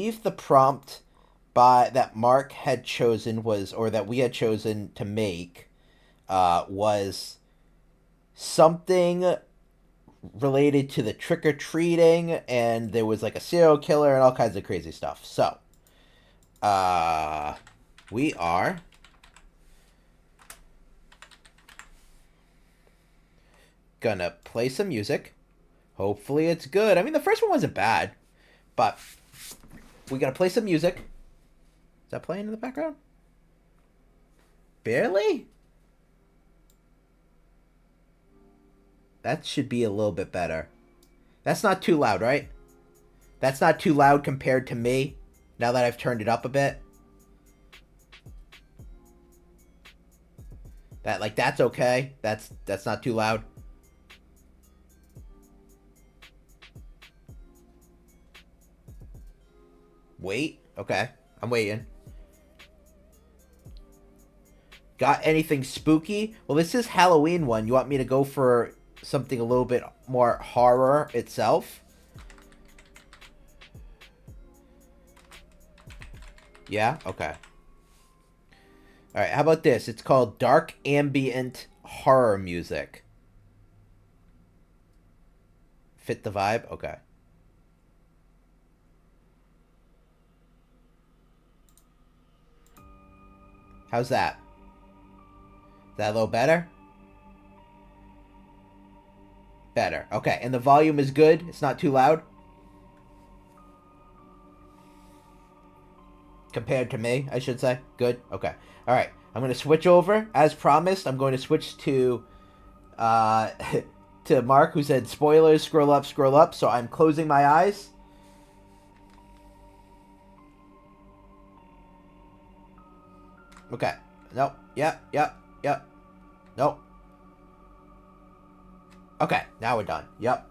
believe the prompt by that Mark had chosen was, or that we had chosen to make, was something related to the trick or treating, and there was like a serial killer and all kinds of crazy stuff. So, uh, we are gonna play some music. Hopefully, it's good. I mean, the first one wasn't bad, but we gotta play some music. Is that playing in the background? Barely? That should be a little bit better. That's not too loud, right? That's not too loud compared to me, now that I've turned it up a bit. That's okay. That's not too loud. Wait. Okay. I'm waiting. Got anything spooky? Well, this is Halloween one. You want me to go for something a little bit more horror itself? Yeah? Okay. Alright, how about this? It's called Dark Ambient Horror Music. Fit the vibe? Okay. How's that? Is that a little better? Better. Okay, and the volume is good? It's not too loud? Compared to me, I should say. Good? Okay. Alright, I'm going to switch over. As promised, I'm going to switch to uh, to Mark, who said spoilers, scroll up, scroll up. So I'm closing my eyes. Okay. Nope. Yep. Yep. Yep. Nope. Okay. Now we're done. Yep.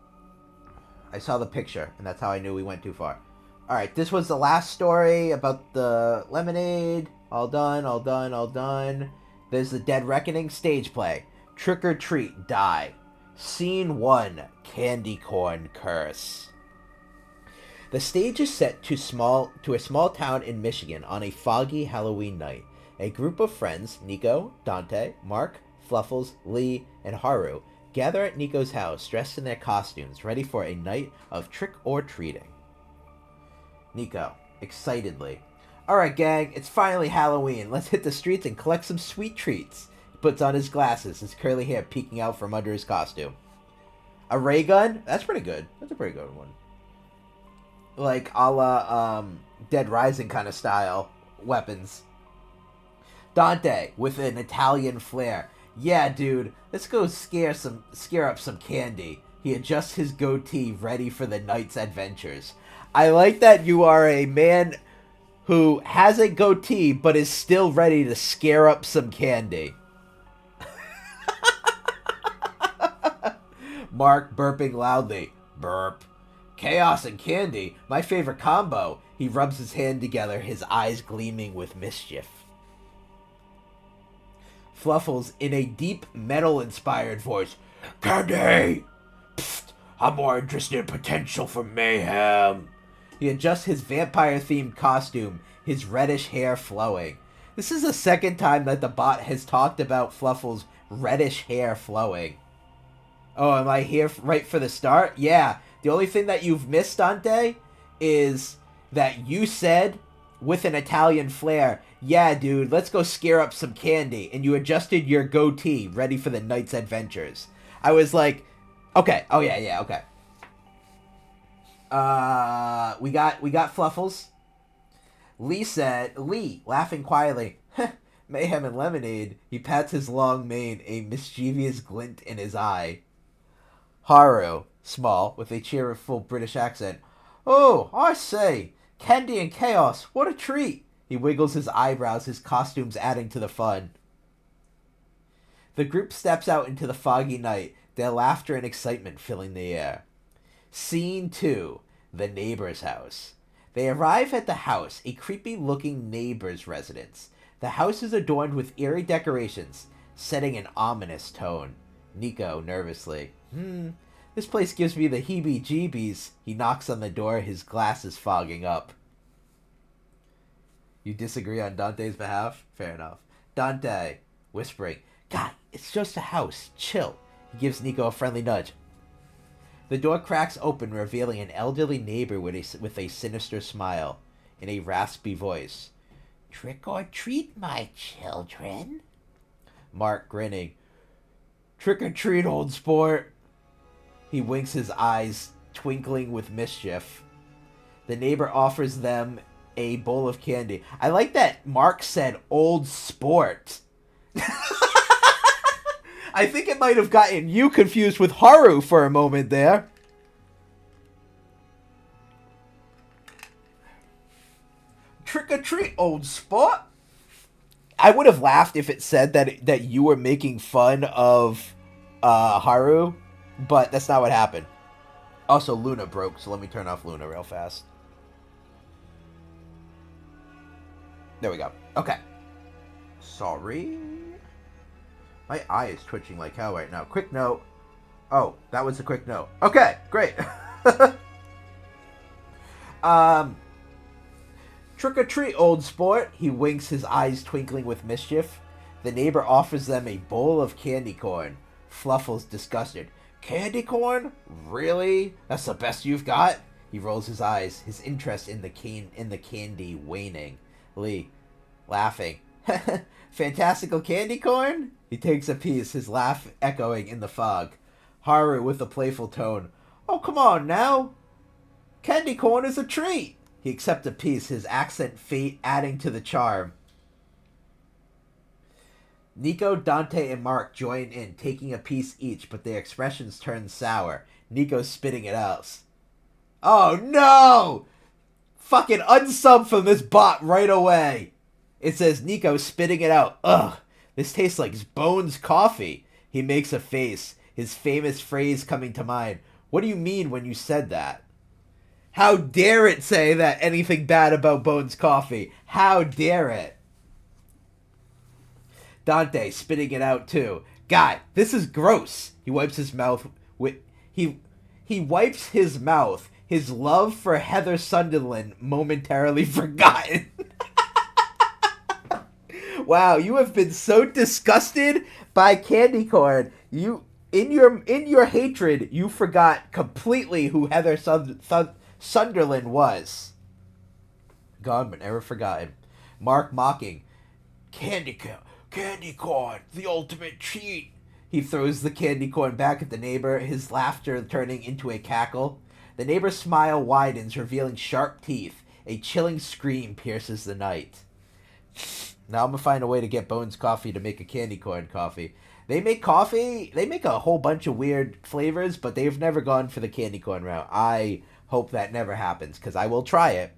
I saw the picture, and that's how I knew we went too far. Alright, this was the last story about the lemonade. All done, all done, all done. There's the Dead Reckoning stage play. Trick or treat, die. Scene 1, Candy Corn Curse. The stage is set to a small town in Michigan on a foggy Halloween night. A group of friends, Nico, Dante, Mark, Fluffles, Lee, and Haru, gather at Nico's house dressed in their costumes, ready for a night of trick-or-treating. Nico, excitedly. Alright, gang, it's finally Halloween. Let's hit the streets and collect some sweet treats. He puts on his glasses, his curly hair peeking out from under his costume. A ray gun? That's pretty good. That's a pretty good one. Like, a la, Dead Rising kind of style weapons. Dante, with an Italian flair. Yeah, dude, let's go scare up some candy. He adjusts his goatee, ready for the night's adventures. I like that you are a man who has a goatee, but is still ready to scare up some candy. Mark burping loudly. Burp. Chaos and candy, my favorite combo. He rubs his hand together, his eyes gleaming with mischief. Fluffles, in a deep metal-inspired voice. Candy! Psst, I'm more interested in potential for mayhem. He adjusts his vampire-themed costume, his reddish hair flowing. This is the second time that the bot has talked about Fluffle's reddish hair flowing. Oh, am I here right for the start? Yeah. The only thing that you've missed, Dante, is that you said, with an Italian flair, yeah, dude, let's go scare up some candy, and you adjusted your goatee, ready for the night's adventures. I was like, okay, oh yeah, okay. We got Fluffles. Lee, laughing quietly, mayhem and lemonade. He pats his long mane, a mischievous glint in his eye. Haru, small, with a cheerful British accent. Oh, I say, candy and chaos, what a treat. He wiggles his eyebrows, his costumes adding to the fun. The group steps out into the foggy night, their laughter and excitement filling the air. Scene 2, the neighbor's house. They arrive at the house, a creepy-looking neighbor's residence. The house is adorned with eerie decorations, setting an ominous tone. Nico, nervously. This place gives me the heebie-jeebies. He knocks on the door, his glasses fogging up. You disagree on Dante's behalf? Fair enough. Dante, whispering, God, it's just a house. Chill. He gives Nico a friendly nudge. The door cracks open, revealing an elderly neighbor with a sinister smile. In a raspy voice. Trick or treat, my children? Mark, grinning. Trick or treat, old sport. He winks his eyes, twinkling with mischief. The neighbor offers them a bowl of candy. I like that Mark said old sport. I think it might have gotten you confused with Haru for a moment there. Trick or treat, old sport. I would have laughed if it said that you were making fun of Haru, but that's not what happened. Also, Luna broke, so let me turn off Luna real fast. There we go. Okay. Sorry. My eye is twitching like hell right now. Quick note. Oh, that was a quick note. Okay, great. Trick or treat, old sport. He winks, his eyes twinkling with mischief. The neighbor offers them a bowl of candy corn. Fluffles disgusted. Candy corn? Really? That's the best you've got? He rolls his eyes, his interest in the candy waning. Lee, laughing. Fantastical candy corn? He takes a piece, his laugh echoing in the fog. Haru with a playful tone. Oh, come on now. Candy corn is a treat. He accepts a piece, his accent fate adding to the charm. Nico, Dante, and Mark join in, taking a piece each, but their expressions turn sour. Nico's spitting it out. Oh no! Fucking unsub from this bot right away. It says Nico spitting it out. Ugh, this tastes like Bones coffee. He makes a face, his famous phrase coming to mind. What do you mean when you said that? How dare it say that anything bad about Bones coffee? How dare it? Dante spitting it out too. God, this is gross. He wipes his mouth with he wipes his mouth. His love for Heather Sunderland momentarily forgotten. Wow, you have been so disgusted by candy corn. You in your hatred, you forgot completely who Heather Sunderland was. Gone but never forgotten. Mark mocking. Candy corn, the ultimate treat. He throws the candy corn back at the neighbor, his laughter turning into a cackle. The neighbor's smile widens, revealing sharp teeth. A chilling scream pierces the night. Now I'm gonna find a way to get Bones Coffee to make a candy corn coffee. They make coffee, they make a whole bunch of weird flavors, but they've never gone for the candy corn route. I hope that never happens, because I will try it,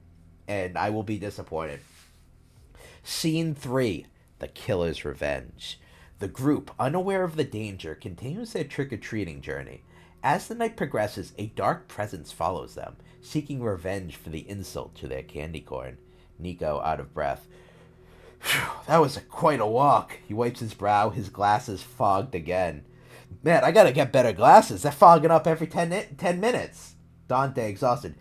and I will be disappointed. Scene 3. The Killer's Revenge. The group, unaware of the danger, continues their trick-or-treating journey. As the night progresses, a dark presence follows them, seeking revenge for the insult to their candy corn. Nico, out of breath. That was quite a walk. He wipes his brow, his glasses fogged again. Man, I gotta get better glasses. They're fogging up every 10 minutes. Dante, exhausted.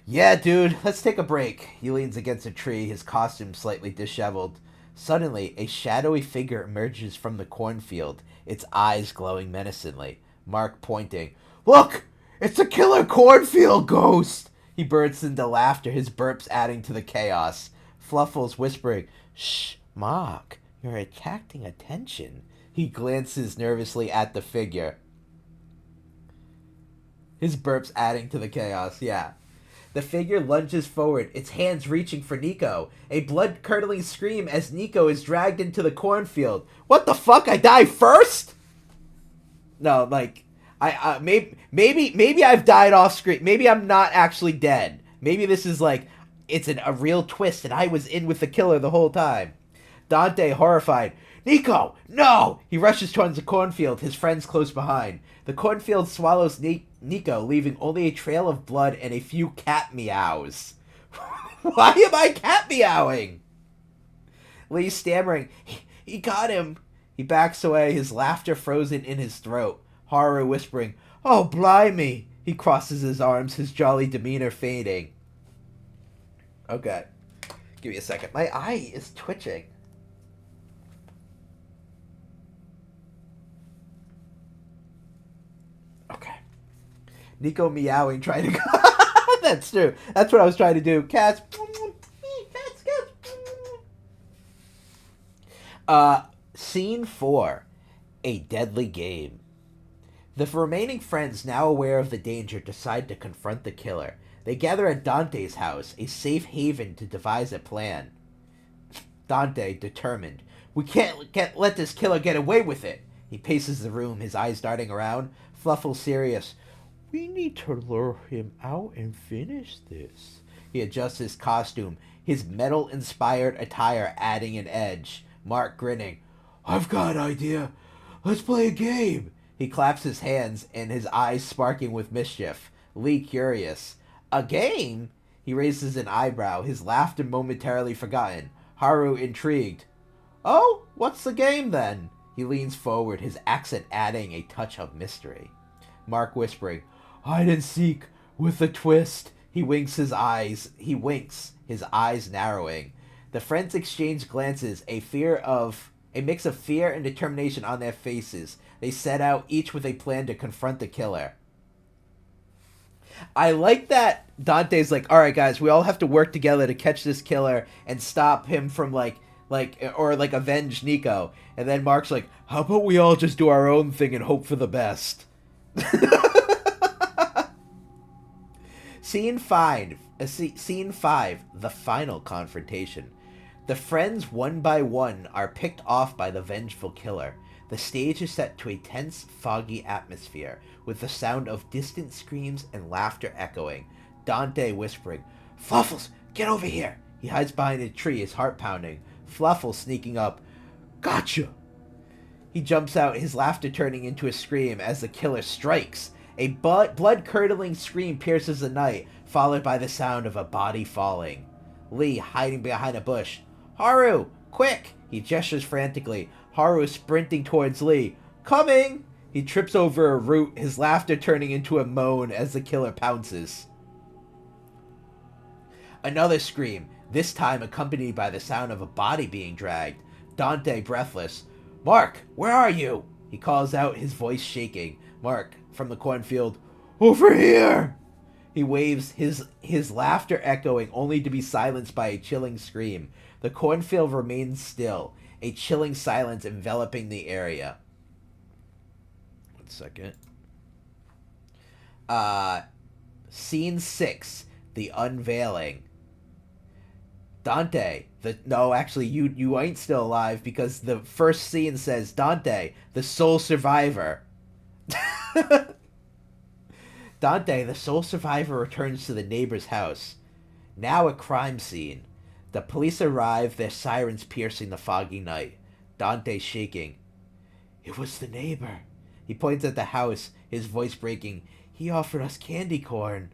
Yeah, dude, let's take a break. He leans against a tree, his costume slightly disheveled. Suddenly, a shadowy figure emerges from the cornfield, its eyes glowing menacingly. Mark pointing. Look! It's a killer cornfield ghost! He bursts into laughter, his burps adding to the chaos. Fluffles whispering, Shh, Mark, you're attracting attention. He glances nervously at the figure. His burps adding to the chaos, yeah. The figure lunges forward, its hands reaching for Nico. A blood-curdling scream as Nico is dragged into the cornfield. What the fuck? I die first? No, like, maybe I've died off screen. Maybe I'm not actually dead. Maybe this is like, it's a real twist and I was in with the killer the whole time. Dante, horrified. Nico, no! He rushes towards the cornfield, his friends close behind. The cornfield swallows Nico, leaving only a trail of blood and a few cat meows. Why am I cat meowing? Lee stammering. He got him. He backs away, his laughter frozen in his throat. Haru whispering, Oh, blimey. He crosses his arms, his jolly demeanor fading. Okay. Give me a second. My eye is twitching. Okay. Nico meowing, trying to go. That's true. That's what I was trying to do. Cats. Cats, cats. Scene 4. A deadly game. The remaining friends, now aware of the danger, decide to confront the killer. They gather at Dante's house, a safe haven, to devise a plan. Dante, determined. We can't let this killer get away with it. He paces the room, his eyes darting around. Fluffle serious. We need to lure him out and finish this. He adjusts his costume, his metal-inspired attire adding an edge. Mark grinning. I've got an idea. Let's play a game. He claps his hands and his eyes sparking with mischief. Lee curious. A game? He raises an eyebrow, his laughter momentarily forgotten. Haru intrigued. Oh, what's the game then? He leans forward, his accent adding a touch of mystery. Mark whispering. Hide and seek with a twist. He winks, his eyes narrowing. The friends exchange glances, a mix of fear and determination on their faces. They set out, each with a plan to confront the killer. I like that Dante's like, all right, guys, we all have to work together to catch this killer and stop him from avenge Nico. And then Mark's like, how about we all just do our own thing and hope for the best? Scene 5, the final confrontation. The friends, one by one, are picked off by the vengeful killer. The stage is set to a tense, foggy atmosphere, with the sound of distant screams and laughter echoing. Dante whispering, Fluffles, get over here! He hides behind a tree, his heart pounding. Fluffles sneaking up. Gotcha! He jumps out, his laughter turning into a scream as the killer strikes. A blood-curdling scream pierces the night, followed by the sound of a body falling. Lee hiding behind a bush. Haru! Quick! He gestures frantically. Haru is sprinting towards Lee. Coming! He trips over a root, his laughter turning into a moan as the killer pounces. Another scream, this time accompanied by the sound of a body being dragged. Dante breathless. Mark, where are you? He calls out, his voice shaking. Mark, from the cornfield. Over here! He waves, his laughter echoing, only to be silenced by a chilling scream. The cornfield remains still, a chilling silence enveloping the area. 1 second. Scene 6, the unveiling. Dante, you ain't still alive because the first scene says Dante, the sole survivor. Dante, the sole survivor, returns to the neighbor's house. Now a crime scene. The police arrive, their sirens piercing the foggy night. Dante shaking. It was the neighbor. He points at the house, his voice breaking. He offered us candy corn.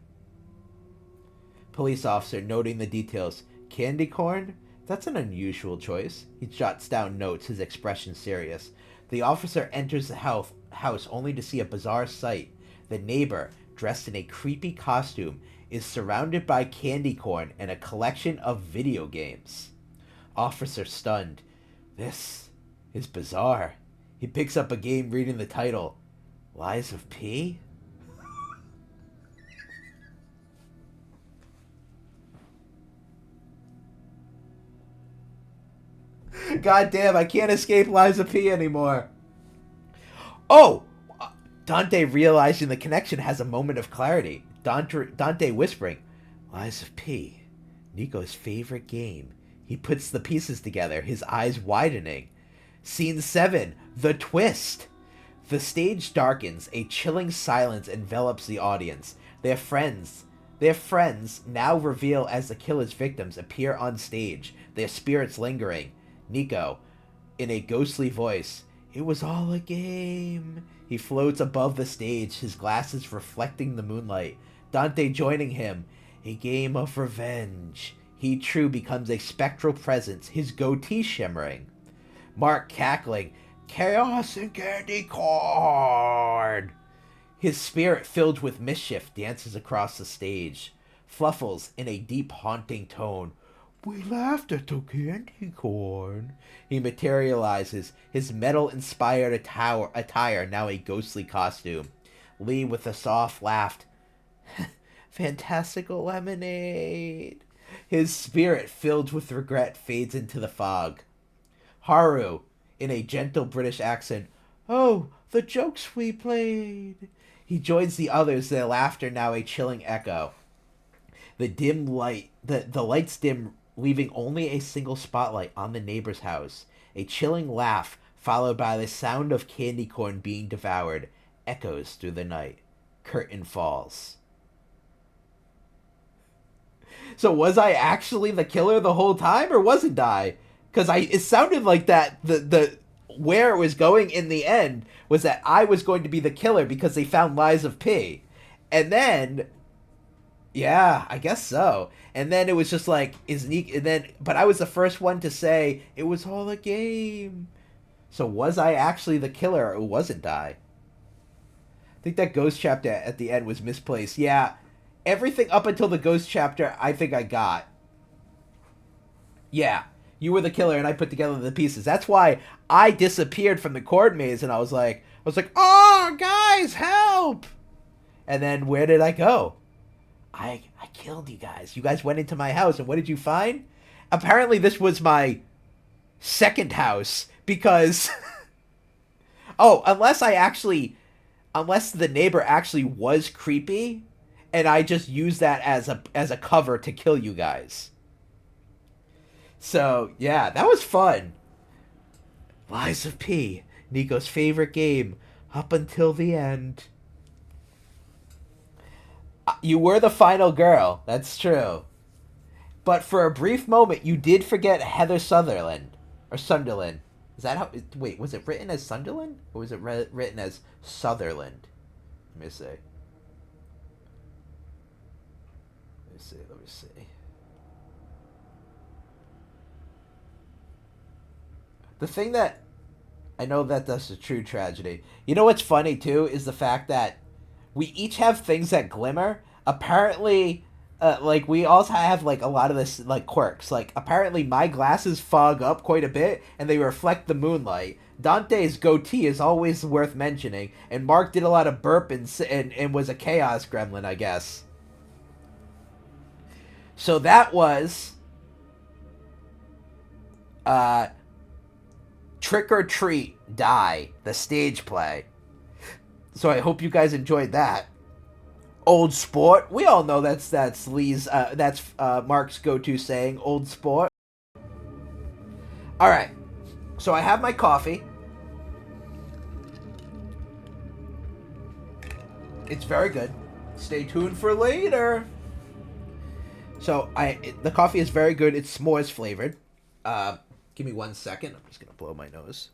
Police officer, noting the details. Candy corn? That's an unusual choice. He jots down notes, his expression serious. The officer enters the house only to see a bizarre sight. The neighbor, dressed in a creepy costume, is surrounded by candy corn and a collection of video games. Officer stunned. This is bizarre. He picks up a game reading the title. Lies of P? God damn, I can't escape Lies of P anymore. Oh! Dante, realizing the connection, has a moment of clarity. Dante whispering, Lies of P, Nico's favorite game. He puts the pieces together, his eyes widening. Scene 7, the twist. The stage darkens, a chilling silence envelops the audience. Their friends, now reveal as the killer's victims, appear on stage, their spirits lingering. Nico, in a ghostly voice, It was all a game. He floats above the stage, his glasses reflecting the moonlight. Dante joining him. A game of revenge. He too becomes a spectral presence, his goatee shimmering. Mark cackling. Chaos and candy corn. His spirit filled with mischief dances across the stage. Fluffles, in a deep haunting tone. We laughed at the candy corn. He materializes, his metal-inspired attire now a ghostly costume. Lee, with a soft laugh, fantastical lemonade. His spirit, filled with regret, fades into the fog. Haru, in a gentle British accent, oh, the jokes we played. He joins the others, their laughter now a chilling echo. The lights dim, leaving only a single spotlight on the neighbor's house. A chilling laugh, followed by the sound of candy corn being devoured, echoes through the night. Curtain falls. So was I actually the killer the whole time, or wasn't I? Because it sounded like that the where it was going in the end was that I was going to be the killer because they found Lies of P. And then, yeah, I guess so. And then it was just like, is Neek, and then, but I was the first one to say it was all a game. So was I actually the killer, or wasn't I? I think that ghost chapter at the end was misplaced. Yeah, everything up until the ghost chapter, I think I got. Yeah, you were the killer, and I put together the pieces. That's why I disappeared from the chord maze, and I was like, oh, guys, help! And then where did I go? I killed you guys. You guys went into my house, and what did you find? Apparently, this was my second house, because... oh, unless the neighbor actually was creepy, and I just used that as a cover to kill you guys. So, yeah, that was fun. Lies of P, Nico's favorite game, up until the end. You were the final girl, that's true. But for a brief moment, you did forget Heather Sutherland. Or Sunderland. Is that how... Wait, was it written as Sunderland? Or was it written as Sutherland? Let me see. Let me see. The thing that... I know that that's a true tragedy. You know what's funny, too, is the fact that we each have things that glimmer. Apparently, like, we also have, like, a lot of this, like, quirks. Like, apparently my glasses fog up quite a bit, and they reflect the moonlight. Dante's goatee is always worth mentioning, and Mark did a lot of burp and was a chaos gremlin, I guess. So that was... Trick or Treat Die, the stage play. So I hope you guys enjoyed that. Old Sport. We all know that's Lee's Mark's go-to saying, Old Sport. All right. So I have my coffee. It's very good. Stay tuned for later. So the coffee is very good. It's s'mores flavored. Give me 1 second. I'm just gonna blow my nose.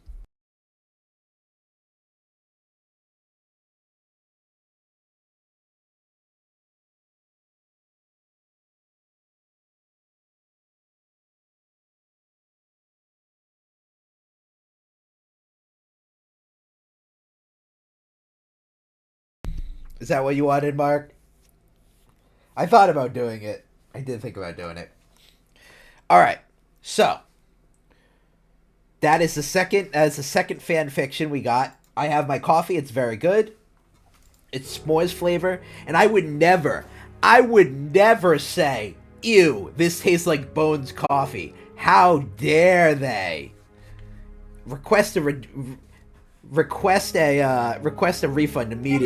Is that what you wanted, Mark? I thought about doing it. I did think about doing it. All right. So that is the second fan fiction we got. I have my coffee. It's very good. It's s'mores flavor, and I would never say, ew, this tastes like Bones coffee. How dare they? Request a refund immediately.